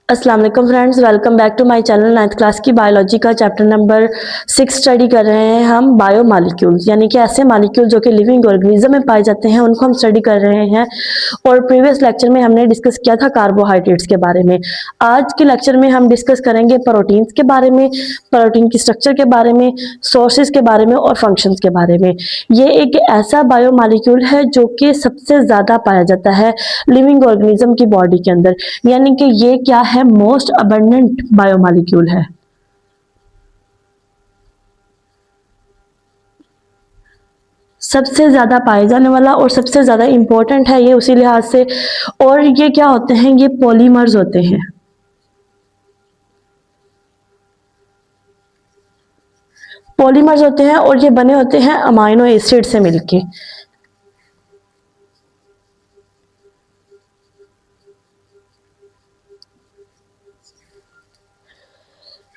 अस्सलाम वालेकुम friends, welcome back to my channel. 9th class की बायोलॉजी का चैप्टर नंबर 6 स्टडी कर रहे हैं हम। बायो मालिक्यूल्स यानी कि ऐसे मालिक्यूल जो कि लिविंग ऑर्गेनिज्म में पाए जाते हैं, उनको हम स्टडी कर रहे हैं। और प्रीवियस लेक्चर में हमने डिस्कस किया था कार्बोहाइड्रेट्स के बारे में। आज के लेक्चर में हम डिस्कस करेंगे प्रोटीन्स के बारे में, प्रोटीन की स्ट्रक्चर के बारे में, सोर्सेज के बारे में और फंक्शंस के बारे में। ये एक ऐसा बायो मालिक्यूल है जो कि सबसे ज़्यादा पाया जाता है लिविंग ऑर्गेनिज्म की बॉडी के अंदर, यानी कि ये क्या है, मोस्ट अबंडेंट बायोमॉलिक्यूल है। सबसे ज्यादा पाए जाने वाला और सबसे ज्यादा इंपॉर्टेंट है ये उसी लिहाज से। और ये क्या होते हैं, ये पॉलीमर्स होते हैं। पॉलीमर्स होते हैं और ये बने होते हैं अमाइनो एसिड से मिलके।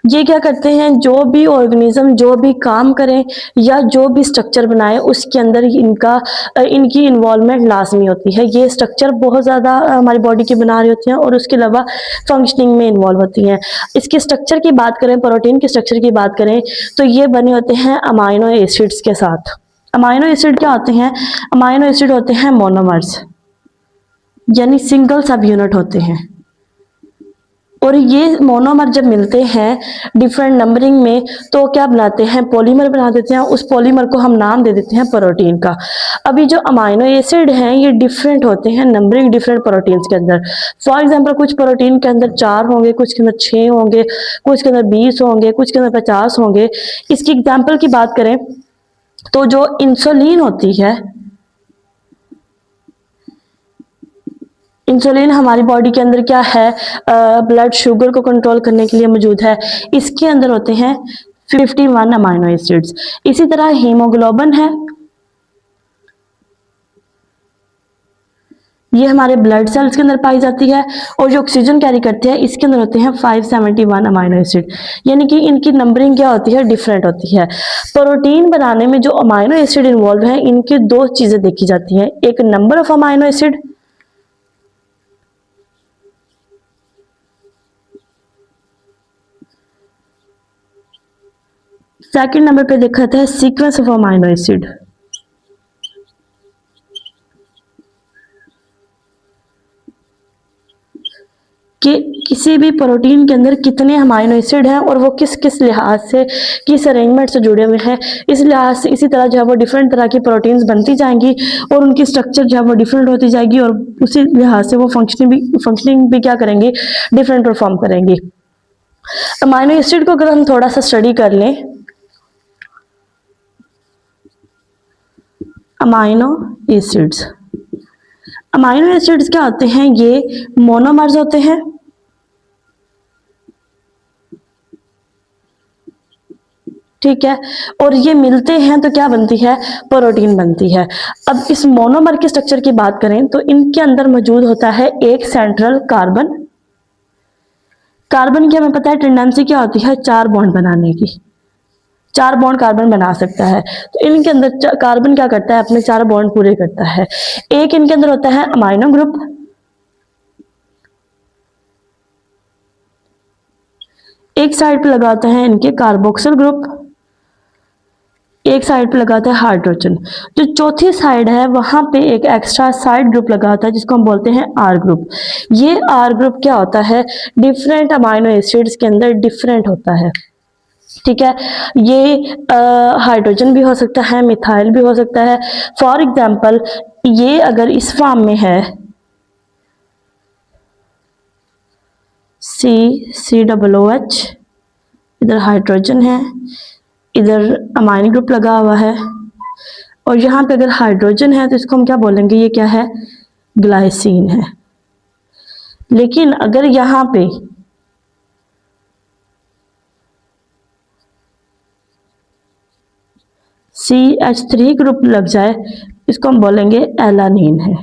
ये क्या करते हैं, जो भी ऑर्गेनिज्म जो भी काम करें या जो भी स्ट्रक्चर बनाए उसके अंदर इनकी इन्वॉल्वमेंट लाजमी होती है। ये स्ट्रक्चर बहुत ज़्यादा हमारी बॉडी की बना रही होती हैं और उसके अलावा फंक्शनिंग में इन्वॉल्व होती हैं। इसके स्ट्रक्चर की बात करें, प्रोटीन के स्ट्रक्चर की बात करें, तो ये बने होते हैं अमाइनो एसिड्स के साथ। अमाइनो एसिड क्या होते हैं? अमाइनो एसिड होते हैं मोनोमर्स, यानी सिंगल सब यूनिट होते हैं। और ये मोनोमर जब मिलते हैं डिफरेंट नंबरिंग में तो क्या बनाते हैं, पॉलीमर बना देते हैं। उस पॉलीमर को हम नाम दे देते हैं प्रोटीन का। अभी जो अमाइनो एसिड हैं ये डिफरेंट होते हैं नंबरिंग डिफरेंट प्रोटीन्स के अंदर। फॉर एग्जांपल कुछ प्रोटीन के अंदर 4 होंगे, कुछ के अंदर 6 होंगे, कुछ के अंदर 20 होंगे, कुछ के अंदर 50 होंगे। इसकी एग्जाम्पल की बात करें तो जो इंसुलिन होती है, इंसुलिन हमारी बॉडी के अंदर क्या है, ब्लड शुगर को कंट्रोल करने के लिए मौजूद है। इसके अंदर होते हैं 51 अमाइनो एसिड्स। इसी तरह हीमोग्लोबिन है, ये हमारे ब्लड सेल्स के अंदर पाई जाती है। और जो ऑक्सीजन कैरी करते हैं इसके अंदर होते हैं 571 अमाइनो एसिड, यानी कि इनकी नंबरिंग क्या होती है, डिफरेंट होती है। प्रोटीन बनाने में जो अमाइनो एसिड इन्वॉल्व है, इनकी दो चीजें देखी जाती हैं, एक number of amino acid, second number पे देखा जाता है सीक्वेंस ऑफ अमाइनो एसिड। कि किसी भी प्रोटीन के अंदर कितने अमाइनो एसिड हैं और वो किस किस लिहाज से, किस अरेंजमेंट से जुड़े हुए हैं। इस लिहाज से इसी तरह जो है वो डिफरेंट तरह की प्रोटीन्स बनती जाएंगी और उनकी स्ट्रक्चर जो है वो डिफरेंट होती जाएगी और उसी लिहाज से वो फंक्शनिंग भी क्या करेंगे, डिफरेंट परफॉर्म करेंगी। अमाइनो एसिड को अगर हम थोड़ा सा स्टडी कर लें, अमाइनो एसिड्स, अमाइनो एसिड्स क्या होते हैं, ये मोनोमर्स होते हैं। ठीक है, और ये मिलते हैं तो क्या बनती है, प्रोटीन बनती है। अब इस मोनोमर के स्ट्रक्चर की बात करें तो इनके अंदर मौजूद होता है एक सेंट्रल कार्बन। कार्बन की हमें पता है टेंडेंसी क्या होती है, 4 बॉन्ड बनाने की। 4 बॉन्ड कार्बन बना सकता है, तो इनके अंदर कार्बन क्या करता है, अपने 4 बॉन्ड पूरे करता है। एक इनके अंदर होता है अमाइनो ग्रुप, एक साइड पे लगाते हैं इनके कार्बोक्सिल ग्रुप, एक साइड पे लगाता है हाइड्रोजन। जो चौथी साइड है वहां पे एक एक्स्ट्रा साइड ग्रुप लगाता है जिसको हम बोलते हैं आर ग्रुप। ये आर ग्रुप क्या होता है, डिफरेंट अमाइनो एसिड्स के अंदर डिफरेंट होता है। ठीक है, ये हाइड्रोजन भी हो सकता है, मिथाइल भी हो सकता है। फॉर एग्जाम्पल ये अगर इस फॉर्म में है COOH, इधर हाइड्रोजन है, इधर अमाइनो ग्रुप लगा हुआ है, और यहाँ पे अगर हाइड्रोजन है तो इसको हम क्या बोलेंगे, ये क्या है, ग्लाइसिन है। लेकिन अगर यहाँ पे CH3 ग्रुप लग जाए इसको हम बोलेंगे एलानीन है।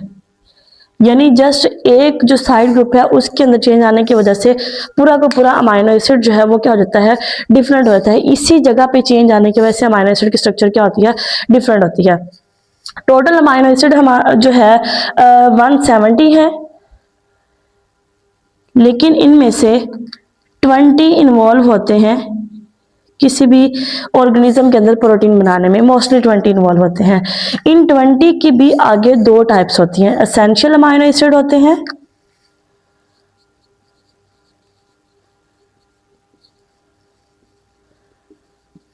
यानी जस्ट एक जो साइड ग्रुप है उसके अंदर चेंज आने की वजह से पूरा का पूरा अमाइनो एसिड जो है वो क्या हो जाता है, डिफरेंट हो जाता है। इसी जगह पे चेंज आने की वजह से अमाइनो एसिड की स्ट्रक्चर क्या होती है, डिफरेंट होती है। टोटल अमाइनो एसिड हमारा जो है 170 है, लेकिन इनमें से 20 इन्वॉल्व होते हैं किसी भी ऑर्गेनिज्म के अंदर प्रोटीन बनाने में, मोस्टली 20 इन्वॉल्व होते हैं। इन 20 की भी आगे दो टाइप्स होती हैं, एसेंशियल अमाइनो एसिड होते हैं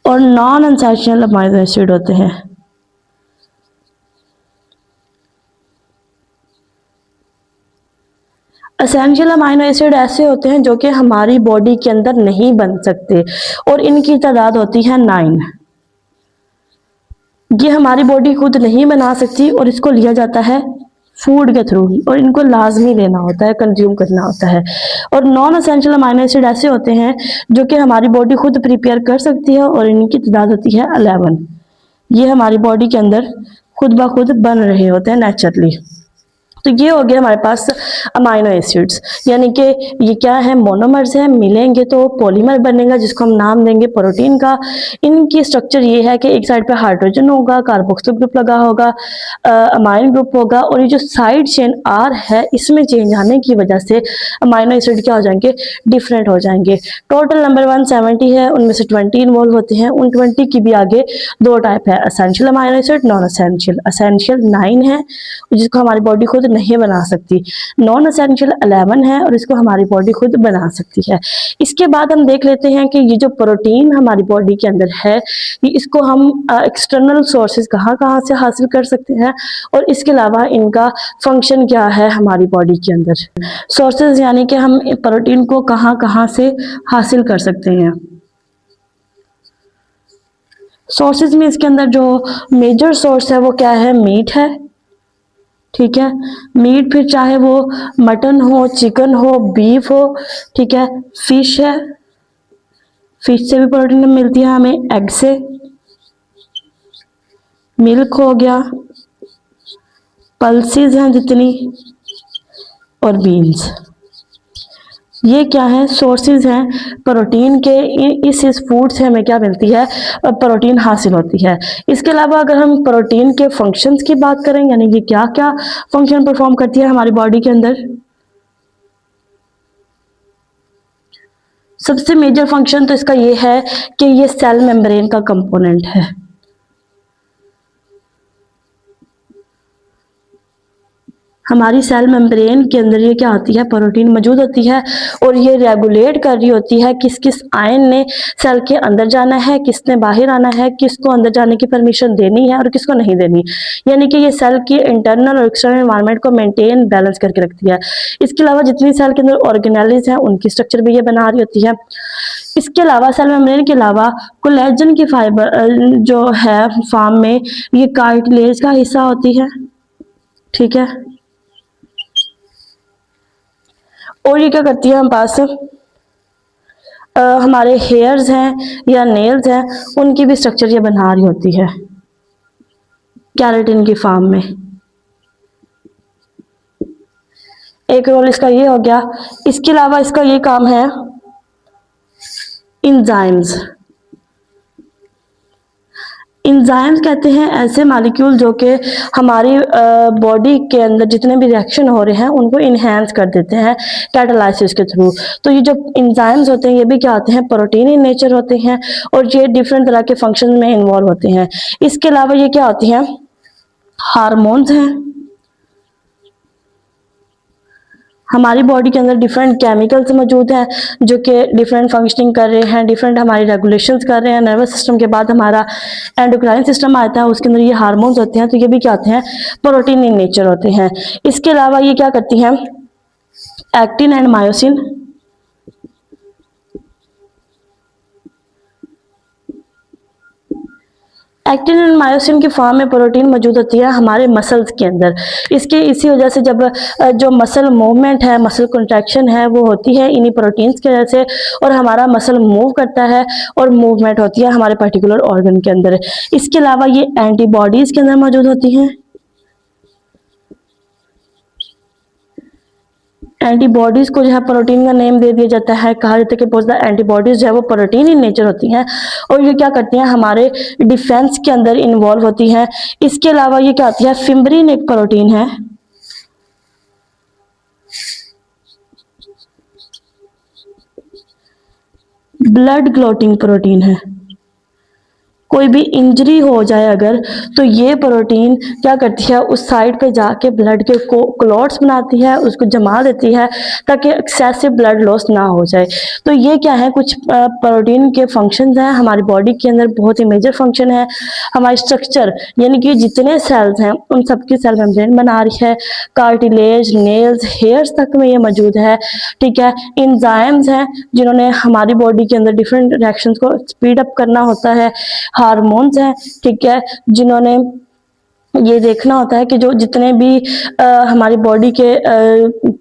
और नॉन एसेंशियल अमाइनो एसिड होते हैं। एसेंशियल अमाइनो एसिड ऐसे होते हैं जो कि हमारी बॉडी के अंदर नहीं बन सकते और इनकी तादाद होती है 9। ये हमारी बॉडी खुद नहीं बना सकती और इसको लिया जाता है फूड के थ्रू ही, और इनको लाजमी लेना होता है, कंज्यूम करना होता है। और नॉन एसेंशियल अमाइनो एसिड ऐसे होते हैं जो कि हमारी बॉडी खुद प्रिपेयर कर सकती है और इनकी तादाद होती है 11। ये हमारी बॉडी के अंदर खुद ब खुद बन रहे होते हैं नेचुरली। तो ये हो गया हमारे पास अमाइनो एसिड्स, यानी कि ये क्या है, मोनोमर्स हैं, मिलेंगे तो पॉलीमर बनेगा जिसको हम नाम देंगे प्रोटीन का। इनकी स्ट्रक्चर ये है कि एक साइड पे हाइड्रोजन होगा, कार्बोक्सिल ग्रुप लगा होगा, अमाइन ग्रुप होगा, और ये जो साइड चेन आर है इसमें चेंज आने की वजह से अमाइनो एसिड क्या हो जाएंगे, डिफरेंट हो जाएंगे। टोटल नंबर 170 है, उनमें से 20 इन्वॉल्व होते हैं। उन 20 की भी आगे दो टाइप है, essential amino acid, non essential. Essential 9 है जिसको हमारी बॉडी खुद नहीं बना सकती, नॉन एसेंशियल 11 है और इसको हमारी बॉडी खुद बना सकती है। इसके बाद हम देख लेते हैं कि ये जो प्रोटीन हमारी बॉडी के अंदर है, ये इसको हम एक्सटर्नल सोर्सेज कहाँ कहाँ से हासिल कर सकते हैं और इसके अलावा इनका फंक्शन क्या है हमारी बॉडी के अंदर। सोर्सेज यानी कि हम प्रोटीन को कहाँ कहाँ से हासिल कर सकते हैं। सोर्सेज में इसके अंदर जो मेजर सोर्स है वो क्या है, मीट है, ठीक है, मीट, फिर चाहे वो मटन हो, चिकन हो, बीफ हो, ठीक है, फिश है, फिश से भी प्रोटीन मिलती है हमें, एग से, मिल्क हो गया, पल्सेस हैं जितनी, और बीन्स। ये क्या है, सोर्सेज हैं प्रोटीन के। इस फूड से हमें क्या मिलती है, प्रोटीन हासिल होती है। इसके अलावा अगर हम प्रोटीन के फंक्शंस की बात करें, यानी कि क्या क्या फंक्शन परफॉर्म करती है हमारी बॉडी के अंदर, सबसे मेजर फंक्शन तो इसका ये है कि ये सेल मेम्ब्रेन का कंपोनेंट है। हमारी सेल मेम्ब्रेन के अंदर ये क्या होती है, प्रोटीन मौजूद होती है और ये रेगुलेट कर रही होती है किस किस आयन ने सेल के अंदर जाना है, किसने बाहर आना है, किसको अंदर जाने की परमिशन देनी है और किसको नहीं देनी। यानी कि ये सेल की इंटरनल और एक्सटर्नल एनवायरनमेंट को मेंटेन बैलेंस करके रखती है। इसके अलावा जितनी सेल के अंदर ऑर्गेनेल्स हैं उनकी स्ट्रक्चर भी ये बना रही होती है। इसके अलावा सेल मेम्ब्रेन के अलावा कोलेजन की फाइबर जो है फॉर्म में, ये कार्टिलेज का हिस्सा होती है, ठीक है। और ये क्या करती है, हम पास हमारे हेयर्स हैं या नेल्स हैं उनकी भी स्ट्रक्चर ये बना रही होती है कैराटिन की फॉर्म में। एक रोल इसका ये हो गया। इसके अलावा इसका ये काम है इंजाइम्स। इंजाइम्स कहते हैं ऐसे मॉलिक्यूल जो कि हमारी बॉडी के अंदर जितने भी रिएक्शन हो रहे हैं उनको इन्हेंस कर देते हैं कैटालाइसिस के थ्रू। तो ये जो इंजाइम्स होते हैं ये भी क्या होते हैं, प्रोटीन इन नेचर होते हैं और ये डिफरेंट तरह के फंक्शन में इन्वॉल्व होते हैं। इसके अलावा ये क्या होती हैं, हार्मोन्स हैं। हमारी बॉडी के अंदर डिफरेंट केमिकल्स मौजूद हैं जो कि डिफरेंट फंक्शनिंग कर रहे हैं, डिफरेंट हमारी रेगुलेशंस कर रहे हैं। नर्वस सिस्टम के बाद हमारा एंडोक्राइन सिस्टम आता है, उसके अंदर ये हार्मोन्स होते हैं, तो ये भी क्या होते हैं, प्रोटीन इन नेचर होते हैं। इसके अलावा ये क्या करती हैं, actin and myosin. Actin and myosin की फॉर्म में प्रोटीन मौजूद होती है हमारे मसल्स के अंदर। इसी वजह से जब जो मसल मूवमेंट है, मसल कंट्रैक्शन है, वो होती है इन्हीं प्रोटीन्स की वजह से, और हमारा मसल मूव करता है और मूवमेंट होती है हमारे पर्टिकुलर ऑर्गन के अंदर। इसके अलावा ये एंटीबॉडीज के अंदर मौजूद होती हैं। एंटीबॉडीज को जो है प्रोटीन का नेम दे दिया जाता है, कहा जाता है कि बहुत ज़्यादा एंटीबॉडीज जो है वो प्रोटीन इन नेचर होती हैं और ये क्या करती हैं, हमारे डिफेंस के अंदर इन्वॉल्व होती हैं। इसके अलावा ये क्या होती है, फिम्ब्रिन एक प्रोटीन है। ब्लड क्लॉटिंग प्रोटीन है। कोई भी इंजरी हो जाए अगर, तो ये प्रोटीन क्या करती है, उस साइड पे जाके ब्लड के को क्लॉट्स बनाती है, उसको जमा देती है ताकि एक्सेसिव ब्लड लॉस ना हो जाए। तो ये क्या है, कुछ प्रोटीन के फंक्शंस हैं हमारी बॉडी के अंदर, बहुत ही मेजर फंक्शन है। हमारी स्ट्रक्चर यानी कि जितने सेल्स हैं उन सबकी सेल मेम्ब्रेन बना रही है, कार्टिलेज, नेल्स, हेयर्स तक में ये मौजूद है, ठीक है। इंजाइम्स हैं जिन्होंने हमारी बॉडी के अंदर डिफरेंट रिएक्शंस को स्पीड अप करना होता है। हार्मोन्स हैं, ठीक है, जिन्होंने ये देखना होता है कि जो जितने भी हमारी बॉडी के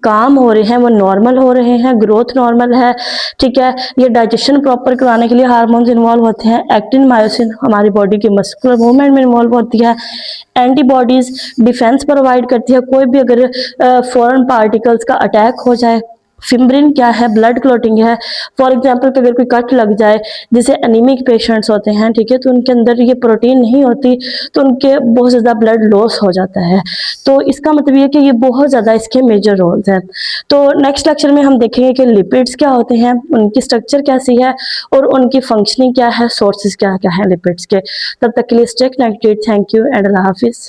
काम हो रहे हैं वो नॉर्मल हो रहे हैं, ग्रोथ नॉर्मल है, ठीक है। ये डाइजेशन प्रॉपर कराने के लिए हार्मोन्स इन्वॉल्व होते हैं। एक्टिन, मायोसिन हमारी बॉडी के मस्कुलर मूवमेंट में इन्वॉल्व होती है। एंटीबॉडीज डिफेंस प्रोवाइड करती है, कोई भी अगर फॉरेन पार्टिकल्स का अटैक हो जाए। फिम्ब्रिन क्या है, ब्लड क्लॉटिंग है। फॉर एग्जांपल अगर कोई कट लग जाए, जैसे एनीमिक पेशेंट्स होते हैं, ठीक है, तो उनके अंदर ये प्रोटीन नहीं होती तो उनके बहुत ज़्यादा ब्लड लॉस हो जाता है। तो इसका मतलब ये कि ये बहुत ज़्यादा इसके मेजर रोल्स हैं। तो नेक्स्ट लेक्चर में हम देखेंगे कि लिपिड्स क्या होते हैं, उनकी स्ट्रक्चर कैसी है और उनकी फंक्शनिंग क्या है, सोर्सेज क्या क्या है लिपिड्स के। तब तक के लिए stay connected. Thank you and अल्लाह हाफिज़।